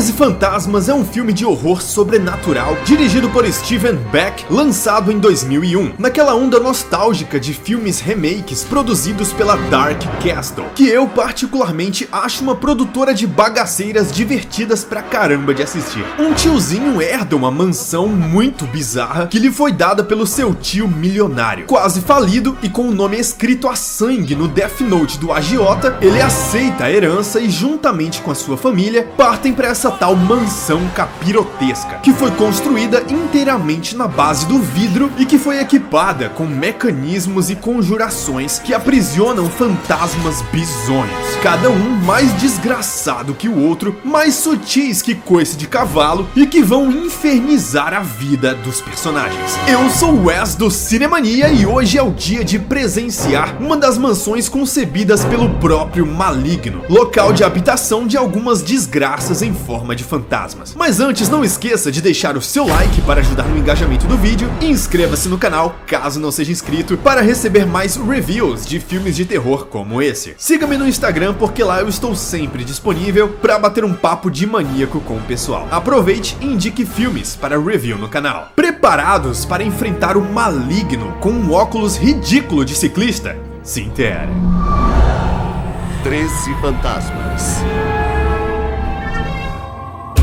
13 Fantasmas é um filme de horror sobrenatural dirigido por Steven Beck, lançado em 2001, naquela onda nostálgica de filmes remakes produzidos pela Dark Castle, que eu particularmente acho uma produtora de bagaceiras divertidas pra caramba de assistir. Um tiozinho herda uma mansão muito bizarra que lhe foi dada pelo seu tio milionário. Quase falido e com o nome escrito a sangue no Death Note do agiota, ele aceita a herança e juntamente com a sua família partem para essa tal mansão capirotesca, que foi construída inteiramente na base do vidro e que foi equipada com mecanismos e conjurações que aprisionam fantasmas bizonhos, cada um mais desgraçado que o outro, mais sutis que coice de cavalo e que vão infernizar a vida dos personagens. Eu sou o Wes do Cinemania e hoje é o dia de presenciar uma das mansões concebidas pelo próprio Maligno, local de habitação de algumas desgraças em forma de fantasmas. Mas antes, não esqueça de deixar o seu like para ajudar no engajamento do vídeo e inscreva-se no canal, caso não seja inscrito, para receber mais reviews de filmes de terror como esse. Siga-me no Instagram porque lá eu estou sempre disponível para bater um papo de maníaco com o pessoal. Aproveite e indique filmes para review no canal. Preparados para enfrentar o Maligno com um óculos ridículo de ciclista? Se inteira. 13 Fantasmas.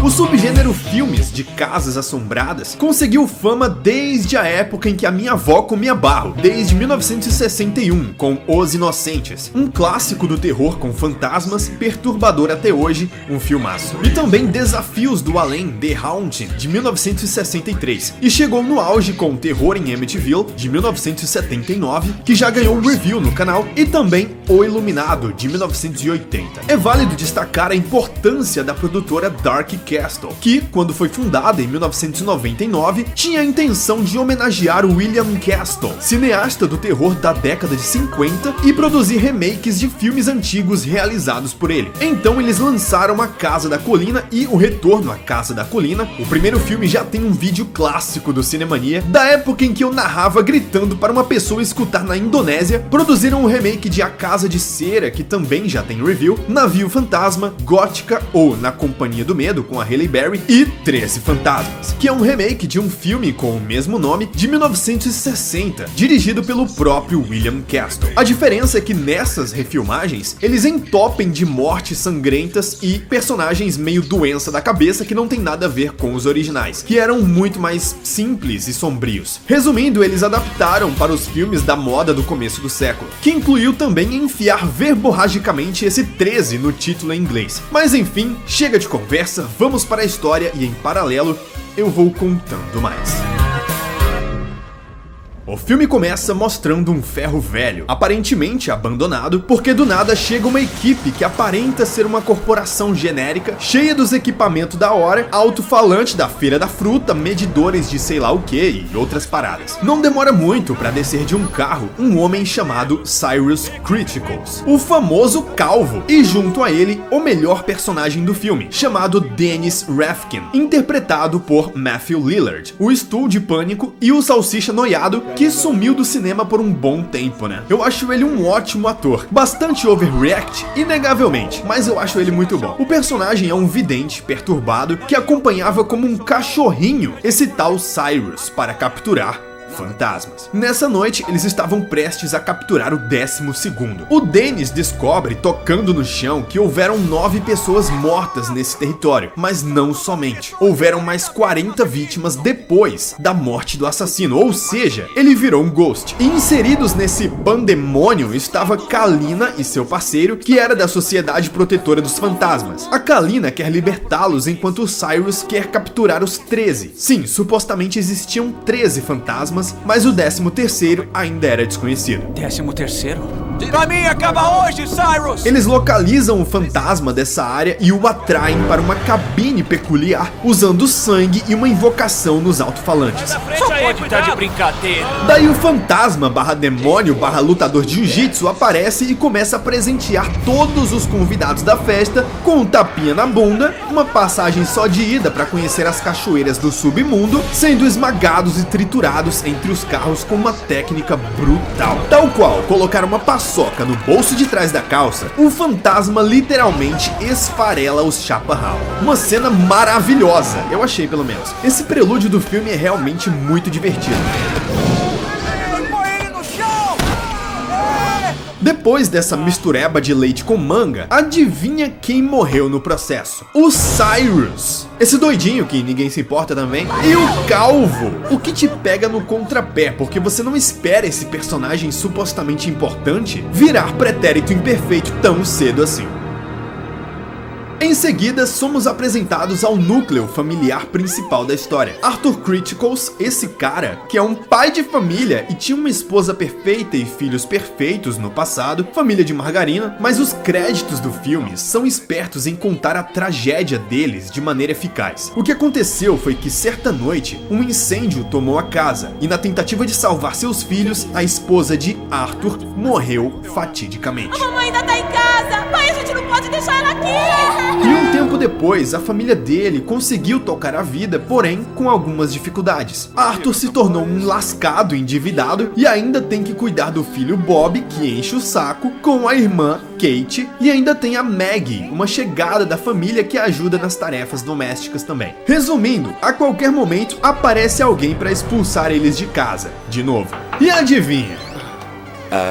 O subgênero filmes de casas assombradas conseguiu fama desde a época em que a minha avó comia barro, desde 1961, com Os Inocentes, um clássico do terror com fantasmas, perturbador até hoje, um filmaço. E também Desafios do Além, The Haunting, de 1963, e chegou no auge com Terror em Amityville, de 1979, que já ganhou um review no canal, e também O Iluminado, de 1980. É válido destacar a importância da produtora Dark Castle, que, quando foi fundada em 1999, tinha a intenção de homenagear William Castle, cineasta do terror da década de 50, e produzir remakes de filmes antigos realizados por ele. Então eles lançaram A Casa da Colina e O Retorno à Casa da Colina. O primeiro filme já tem um vídeo clássico do Cinemania, da época em que eu narrava gritando para uma pessoa escutar na Indonésia. Produziram um remake de A Casa de Cera, que também já tem review, Navio Fantasma, Gótica ou Na Companhia do Medo, com a Halle Berry, e 13 Fantasmas, que é um remake de um filme com o mesmo nome de 1960, dirigido pelo próprio William Castle. A diferença é que nessas refilmagens, eles entopem de mortes sangrentas e personagens meio doença da cabeça que não tem nada a ver com os originais, que eram muito mais simples e sombrios. Resumindo, eles adaptaram para os filmes da moda do começo do século, que incluiu também enfiar verborragicamente esse 13 no título em inglês. Mas enfim, chega de conversa, vamos para a história e em paralelo eu vou contando mais. O filme começa mostrando um ferro velho, aparentemente abandonado, porque do nada chega uma equipe que aparenta ser uma corporação genérica, cheia dos equipamentos da hora, alto-falante da feira da fruta, medidores de sei lá o que e outras paradas. Não demora muito para descer de um carro um homem chamado Cyrus Criticals, o famoso calvo, e junto a ele o melhor personagem do filme, chamado Dennis Refkin, interpretado por Matthew Lillard, o Stu de Pânico e o Salsicha Noiado, que sumiu do cinema por um bom tempo, né? Eu acho ele um ótimo ator, bastante overreact, inegavelmente, mas eu acho ele muito bom. O personagem é um vidente perturbado que acompanhava como um cachorrinho esse tal Cyrus para capturar fantasmas. Nessa noite, eles estavam prestes a capturar o 12º. O Dennis descobre, tocando no chão, que houveram 9 pessoas mortas nesse território, mas não somente. Houveram mais 40 vítimas depois da morte do assassino, ou seja, ele virou um ghost. E inseridos nesse pandemônio estava Kalina e seu parceiro, que era da Sociedade Protetora dos Fantasmas. A Kalina quer libertá-los enquanto o Cyrus quer capturar os 13. Sim, supostamente existiam 13 fantasmas, mas o 13º ainda era desconhecido. 13º? Pra mim acaba hoje, Cyrus! Eles localizam o fantasma dessa área e o atraem para uma cabine peculiar, usando sangue e uma invocação nos alto-falantes. Só pode estar de brincadeira. Daí o fantasma barra demônio barra lutador de jiu-jitsu aparece e começa a presentear todos os convidados da festa com um tapinha na bunda, uma passagem só de ida para conhecer as cachoeiras do submundo, sendo esmagados e triturados entre os carros com uma técnica brutal. Tal qual colocar uma paçoca paçoca no bolso de trás da calça, o fantasma literalmente esfarela os Chaparral. Uma cena maravilhosa, eu achei pelo menos. Esse prelúdio do filme é realmente muito divertido. Depois dessa mistureba de leite com manga, adivinha quem morreu no processo? O Cyrus, esse doidinho que ninguém se importa também, e o Calvo, o que te pega no contrapé, porque você não espera esse personagem supostamente importante virar pretérito imperfeito tão cedo assim. Em seguida, somos apresentados ao núcleo familiar principal da história. Arthur Criticals, esse cara, que é um pai de família e tinha uma esposa perfeita e filhos perfeitos no passado, família de margarina, mas os créditos do filme são espertos em contar a tragédia deles de maneira eficaz. O que aconteceu foi que, certa noite, um incêndio tomou a casa, e na tentativa de salvar seus filhos, a esposa de Arthur morreu fatidicamente. A mamãe ainda tá em casa! Pai, a gente não pode deixar ela aqui! E um tempo depois, a família dele conseguiu tocar a vida, porém com algumas dificuldades. Arthur se tornou um lascado endividado e ainda tem que cuidar do filho Bob, que enche o saco, com a irmã Kate, e ainda tem a Maggie, uma chegada da família que ajuda nas tarefas domésticas também. Resumindo, a qualquer momento aparece alguém para expulsar eles de casa, de novo. E adivinha?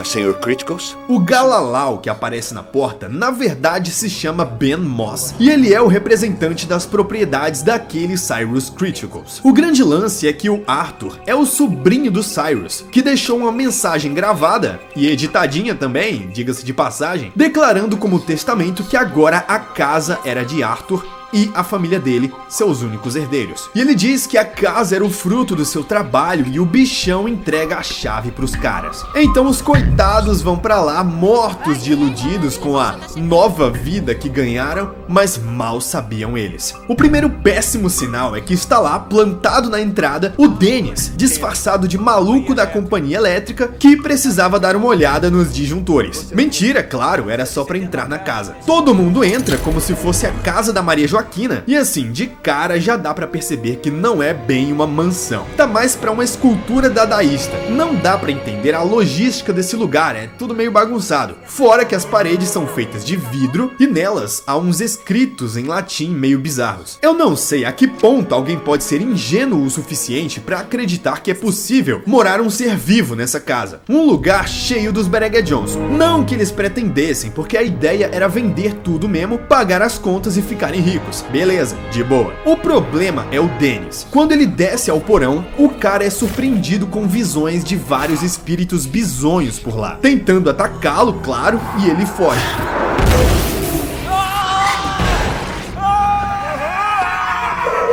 Sr. Criticals? O Galalau que aparece na porta, na verdade se chama Ben Moss, e ele é o representante das propriedades daquele Cyrus Criticals. O grande lance é que o Arthur é o sobrinho do Cyrus, que deixou uma mensagem gravada, e editadinha também, diga-se de passagem, declarando como testamento que agora a casa era de Arthur e a família dele, seus únicos herdeiros. E ele diz que a casa era o fruto do seu trabalho e o bichão entrega a chave pros caras. Então os coitados vão pra lá mortos de iludidos com a nova vida que ganharam, mas mal sabiam eles. O primeiro péssimo sinal é que está lá, plantado na entrada, o Dennis, disfarçado de maluco da companhia elétrica, que precisava dar uma olhada nos disjuntores. Mentira, claro, era só pra entrar na casa. Todo mundo entra como se fosse a casa da Maria Joaquina, e assim, de cara já dá pra perceber que não é bem uma mansão. Tá mais pra uma escultura dadaísta. Não dá pra entender a logística desse lugar, é tudo meio bagunçado. Fora que as paredes são feitas de vidro e nelas há uns escritos em latim meio bizarros. Eu não sei a que ponto alguém pode ser ingênuo o suficiente pra acreditar que é possível morar um ser vivo nessa casa. Um lugar cheio dos Bereguejons. Não que eles pretendessem, porque a ideia era vender tudo mesmo, pagar as contas e ficarem ricos. Beleza, de boa. O problema é o Dennis. Quando ele desce ao porão, o cara é surpreendido com visões de vários espíritos bizonhos por lá, tentando atacá-lo, claro, e ele foge.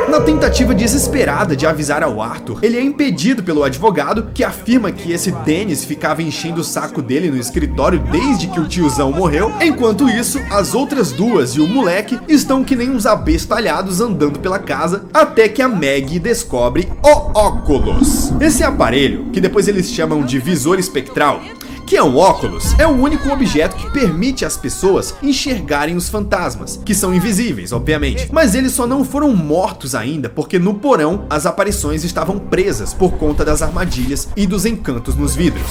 Na tentativa desesperada de avisar ao Arthur, ele é impedido pelo advogado, que afirma que esse Dennis ficava enchendo o saco dele no escritório desde que o tiozão morreu. Enquanto isso, as outras duas e o moleque estão que nem uns abestalhados andando pela casa, até que a Maggie descobre o óculos. Esse aparelho, que depois eles chamam de visor espectral, que é um óculos, é o único objeto que permite às pessoas enxergarem os fantasmas, que são invisíveis, obviamente. Mas eles só não foram mortos ainda, porque no porão as aparições estavam presas por conta das armadilhas e dos encantos nos vidros.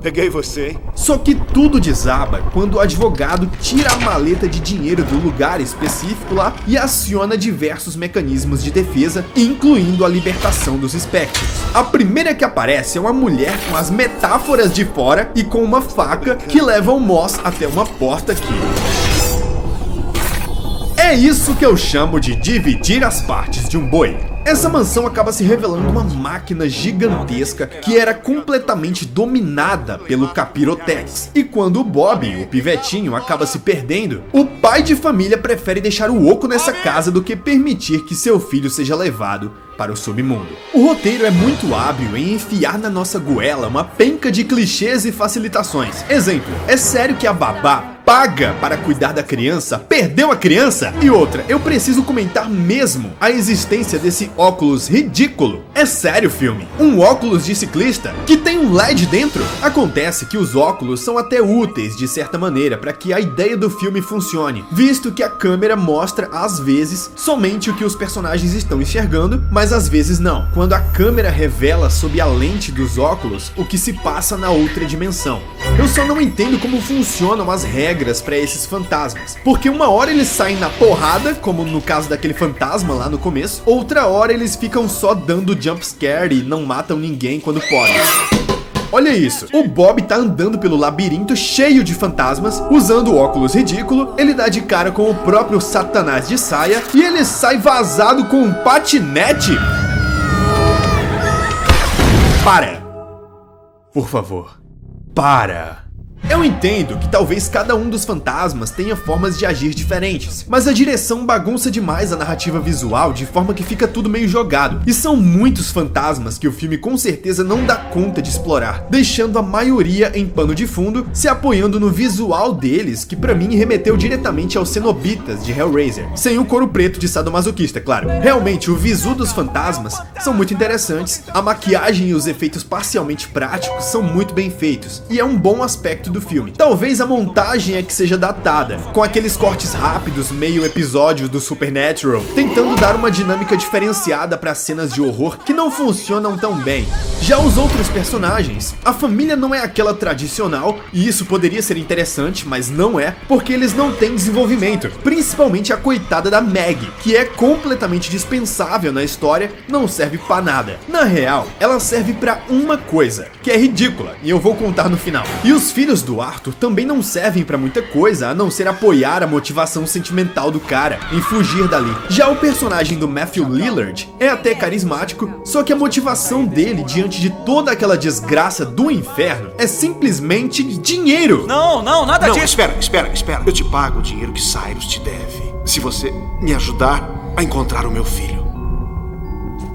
Peguei você, hein? Só que tudo desaba quando o advogado tira a maleta de dinheiro do lugar específico lá e aciona diversos mecanismos de defesa, incluindo a libertação dos espectros. A primeira que aparece é uma mulher com as metáforas de fora e com uma faca que leva o Moss até uma porta que... é isso que eu chamo de dividir as partes de um boi. Essa mansão acaba se revelando uma máquina gigantesca que era completamente dominada pelo Capirotex. E quando o Bob, o pivetinho, acaba se perdendo, o pai de família prefere deixar o oco nessa casa do que permitir que seu filho seja levado para o submundo. O roteiro é muito hábil em enfiar na nossa goela uma penca de clichês e facilitações. Exemplo, é sério que a babá paga para cuidar da criança perdeu a criança? E outra, eu preciso comentar mesmo a existência desse óculos ridículo. É sério, filme? Um óculos de ciclista que tem um LED dentro? Acontece que os óculos são até úteis de certa maneira para que a ideia do filme funcione, visto que a câmera mostra às vezes somente o que os personagens estão enxergando, mas às vezes não, quando a câmera revela sob a lente dos óculos o que se passa na outra dimensão. Eu só não entendo como funcionam as regras para esses fantasmas, porque uma hora eles saem na porrada, como no caso daquele fantasma lá no começo, outra hora eles ficam só dando jumpscare e não matam ninguém quando podem. Olha isso, o Bob tá andando pelo labirinto cheio de fantasmas, usando o óculos ridículo, ele dá de cara com o próprio Satanás de saia e ele sai vazado com um patinete. Para! Por favor, para! Eu entendo que talvez cada um dos fantasmas tenha formas de agir diferentes, mas a direção bagunça demais a narrativa visual de forma que fica tudo meio jogado. E são muitos fantasmas que o filme com certeza não dá conta de explorar, deixando a maioria em pano de fundo, se apoiando no visual deles, que pra mim remeteu diretamente aos cenobitas de Hellraiser, sem o couro preto de sadomasoquista, claro. Realmente, o visu dos fantasmas são muito interessantes, a maquiagem e os efeitos parcialmente práticos são muito bem feitos, e é um bom aspecto do filme. Talvez a montagem é que seja datada, com aqueles cortes rápidos, meio episódio do Supernatural, tentando dar uma dinâmica diferenciada para cenas de horror que não funcionam tão bem. Já os outros personagens, a família não é aquela tradicional, e isso poderia ser interessante, mas não é, porque eles não têm desenvolvimento, principalmente a coitada da Maggie, que é completamente dispensável na história, não serve pra nada. Na real, ela serve pra uma coisa, que é ridícula, e eu vou contar no final. E os filhos do Arthur também não servem pra muita coisa, a não ser apoiar a motivação sentimental do cara em fugir dali. Já o personagem do Matthew Lillard é até carismático, só que a motivação dele diante de toda aquela desgraça do inferno é simplesmente dinheiro. Não, nada disso. Espera. Eu te pago o dinheiro que Cyrus te deve, se você me ajudar a encontrar o meu filho.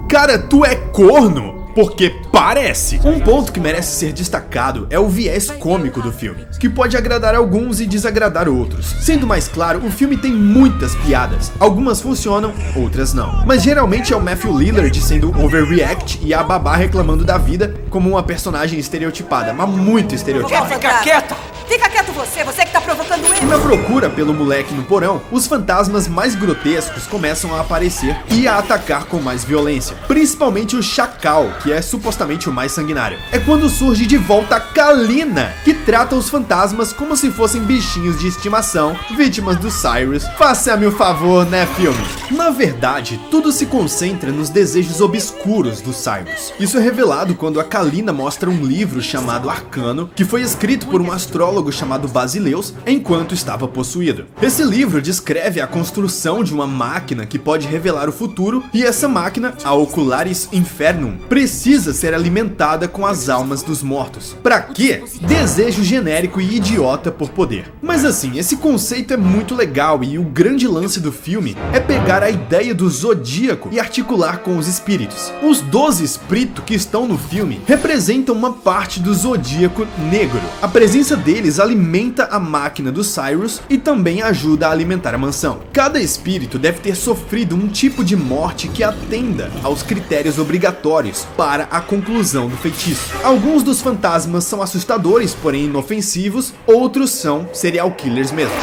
Cara, tu é corno? Porque parece! Um ponto que merece ser destacado é o viés cômico do filme, que pode agradar alguns e desagradar outros. Sendo mais claro, o filme tem muitas piadas, algumas funcionam, outras não. Mas geralmente é o Matthew Lillard sendo overreact e a babá reclamando da vida como uma personagem estereotipada, mas muito estereotipada. Fica quieta! Fica quieto você que tá provocando E ele. na procura pelo moleque no porão, os fantasmas mais grotescos começam a aparecer e a atacar com mais violência. Principalmente o Chacal, que é supostamente o mais sanguinário. É quando surge de volta a Kalina, que trata os fantasmas como se fossem bichinhos de estimação, vítimas do Cyrus. Faça-me o favor, né, filme? Na verdade, tudo se concentra nos desejos obscuros do Cyrus. Isso é revelado quando a Kalina mostra um livro chamado Arcano, que foi escrito por um astrólogo chamado Basileus enquanto estava possuído. Esse livro descreve a construção de uma máquina que pode revelar o futuro, e essa máquina, a Ocularis Infernum, precisa ser alimentada com as almas dos mortos. Pra quê? Desejo genérico e idiota por poder. Mas assim, esse conceito é muito legal, e o grande lance do filme é pegar a ideia do zodíaco e articular com os espíritos. Os 12 espíritos que estão no filme representam uma parte do zodíaco negro. A presença deles alimenta a máquina do Cyrus e também ajuda a alimentar a mansão. Cada espírito deve ter sofrido um tipo de morte que atenda aos critérios obrigatórios para a conclusão do feitiço. Alguns dos fantasmas são assustadores, porém inofensivos, outros são serial killers mesmo.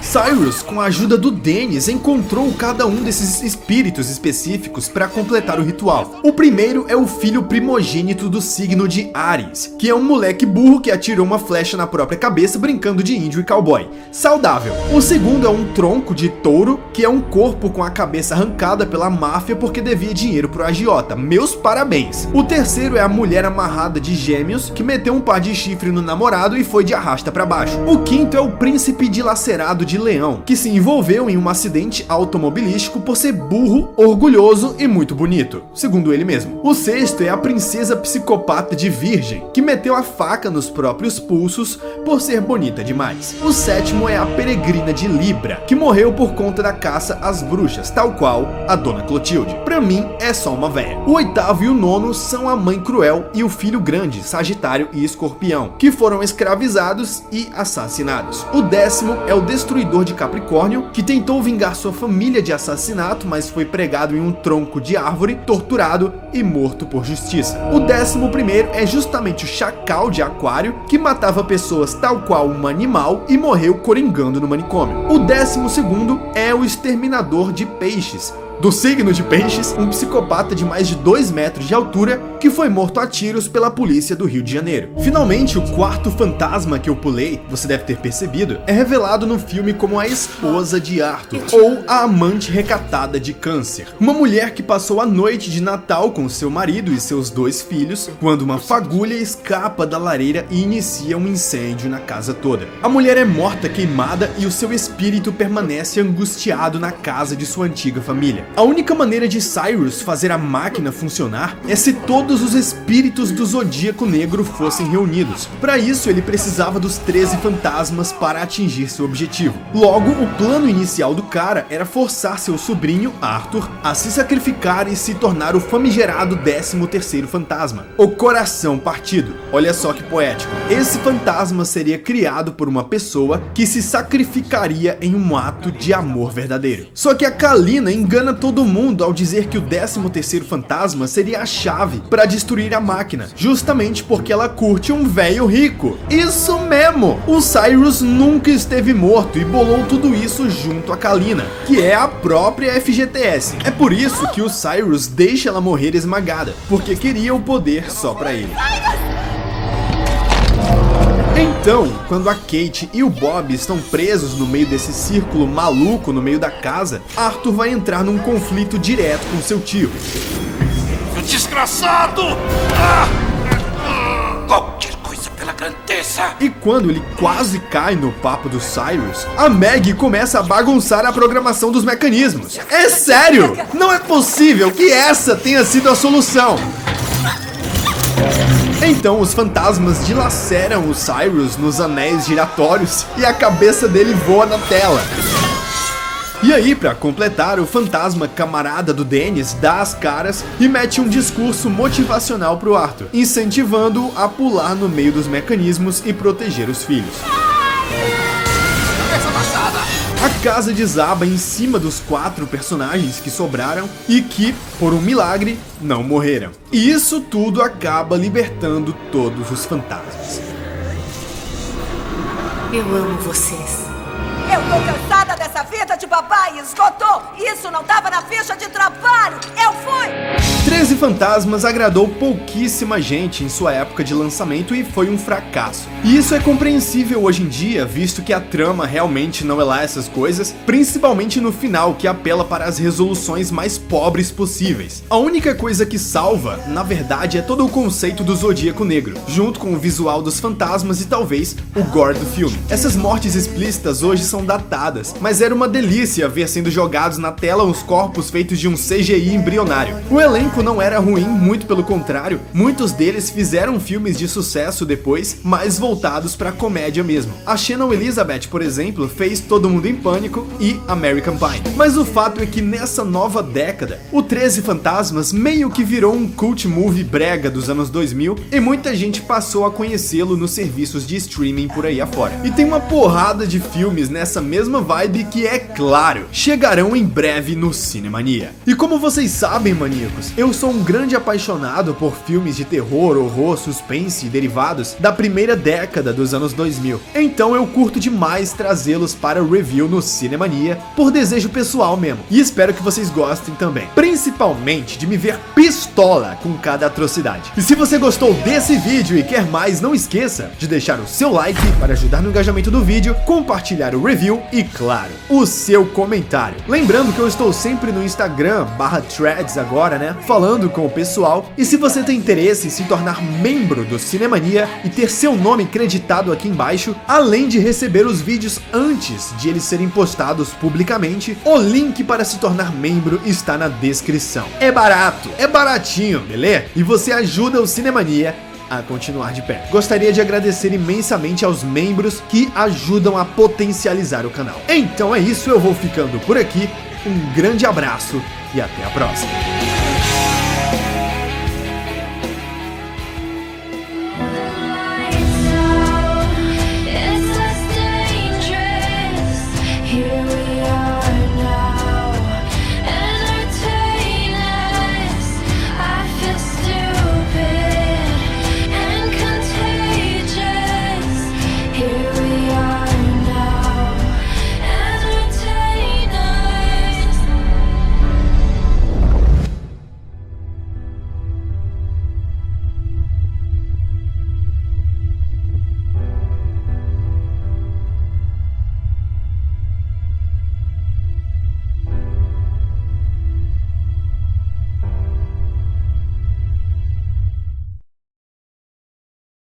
Cyrus, com a ajuda do Dennis, encontrou cada um desses espíritos específicos para completar o ritual. O primeiro é o filho primogênito do signo de Áries, que é um moleque burro que atirou uma flecha na própria cabeça brincando de índio e cowboy. Saudável. O segundo é um tronco de touro, que é um corpo com a cabeça arrancada pela máfia porque devia dinheiro pro agiota. Meus parabéns. O terceiro é a mulher amarrada de gêmeos, que meteu um par de chifre no namorado e foi de arrasta para baixo. O quinto é o príncipe dilacerado de de Leão, que se envolveu em um acidente automobilístico por ser burro, orgulhoso e muito bonito, segundo ele mesmo. O sexto é a princesa psicopata de Virgem, que meteu a faca nos próprios pulsos por ser bonita demais. O sétimo é a peregrina de Libra, que morreu por conta da caça às bruxas, tal qual a Dona Clotilde. Pra mim, é só uma véia. O oitavo e o nono são a Mãe Cruel e o Filho Grande, Sagitário e Escorpião, que foram escravizados e assassinados. O décimo é o Destruidor de Capricórnio, que tentou vingar sua família de assassinato, mas foi pregado em um tronco de árvore, torturado e morto por justiça. O 11º é justamente o Chacal de Aquário, que matava pessoas tal qual um animal e morreu coringando no manicômio. O 12º é o Exterminador de Peixes, do signo de Peixes, um psicopata de mais de 2 metros de altura que foi morto a tiros pela polícia do Rio de Janeiro. Finalmente, o quarto fantasma que eu pulei, você deve ter percebido, é revelado no filme como a esposa de Arthur, ou a amante recatada de Câncer. Uma mulher que passou a noite de Natal com seu marido e seus 2 filhos, quando uma fagulha escapa da lareira e inicia um incêndio na casa toda. A mulher é morta queimada e o seu espírito permanece angustiado na casa de sua antiga família. A única maneira de Cyrus fazer a máquina funcionar é se todos os espíritos do Zodíaco Negro fossem reunidos. Para isso, ele precisava dos 13 fantasmas para atingir seu objetivo. Logo, o plano inicial do cara era forçar seu sobrinho, Arthur, a se sacrificar e se tornar o famigerado 13º fantasma, o Coração Partido. Olha só que poético. Esse fantasma seria criado por uma pessoa que se sacrificaria em um ato de amor verdadeiro. Só que a Kalina engana todo mundo ao dizer que o 13º fantasma seria a chave para destruir a máquina, justamente porque ela curte um velho rico. Isso mesmo! O Cyrus nunca esteve morto e bolou tudo isso junto a Kalina, que é a própria FGTS. É por isso que o Cyrus deixa ela morrer esmagada, porque queria o poder só para ele. Então, quando a Kate e o Bob estão presos no meio desse círculo maluco no meio da casa, Arthur vai entrar num conflito direto com seu tio. Desgraçado! Qualquer coisa pela grandeza! E quando ele quase cai no papo do Cyrus, a Maggie começa a bagunçar a programação dos mecanismos. É sério! Não é possível que essa tenha sido a solução! Então os fantasmas dilaceram o Cyrus nos anéis giratórios e a cabeça dele voa na tela. E aí, pra completar, o fantasma camarada do Dennis dá as caras e mete um discurso motivacional pro Arthur, incentivando-o a pular no meio dos mecanismos e proteger os filhos. A casa desaba em cima dos 4 personagens que sobraram e que, por um milagre, não morreram. E isso tudo acaba libertando todos os fantasmas. Eu amo vocês. Eu tô cansada dessa vida de papai, esgotou! Isso não tava na ficha de trabalho! Eu fui! 13 Fantasmas agradou pouquíssima gente em sua época de lançamento e foi um fracasso. E isso é compreensível hoje em dia, visto que a trama realmente não é lá essas coisas, principalmente no final, que apela para as resoluções mais pobres possíveis. A única coisa que salva, na verdade, é todo o conceito do Zodíaco Negro, junto com o visual dos fantasmas e talvez o gore do filme. Essas mortes explícitas hoje são datadas, mas era uma delícia ver sendo jogados na tela os corpos feitos de um CGI embrionário. O elenco não era ruim, muito pelo contrário, muitos deles fizeram filmes de sucesso depois, mais voltados pra comédia mesmo. A Shannon Elizabeth, por exemplo, fez Todo Mundo em Pânico e American Pie. Mas o fato é que nessa nova década, o 13 Fantasmas meio que virou um cult movie brega dos anos 2000 e muita gente passou a conhecê-lo nos serviços de streaming por aí afora. E tem uma porrada de filmes nessa mesma vibe que, é claro, chegarão em breve no Cinemania. E como vocês sabem, maníacos, eu sou um grande apaixonado por filmes de terror, horror, suspense e derivados da primeira década dos anos 2000. Então eu curto demais trazê-los para o review no Cinemania, por desejo pessoal mesmo. E espero que vocês gostem também, principalmente de me ver pistola com cada atrocidade. E se você gostou desse vídeo e quer mais, não esqueça de deixar o seu like para ajudar no engajamento do vídeo, compartilhar o review e, claro, o seu seu comentário. Lembrando que eu estou sempre no Instagram /threads agora, né, falando com o pessoal. E se você tem interesse em se tornar membro do Cinemania e ter seu nome creditado aqui embaixo, além de receber os vídeos antes de eles serem postados publicamente, o link para se tornar membro está na descrição. É barato, é baratinho, beleza? E você ajuda o Cinemania a continuar de pé. Gostaria de agradecer imensamente aos membros que ajudam a potencializar o canal. Então é isso, eu vou ficando por aqui. Um grande abraço e até a próxima.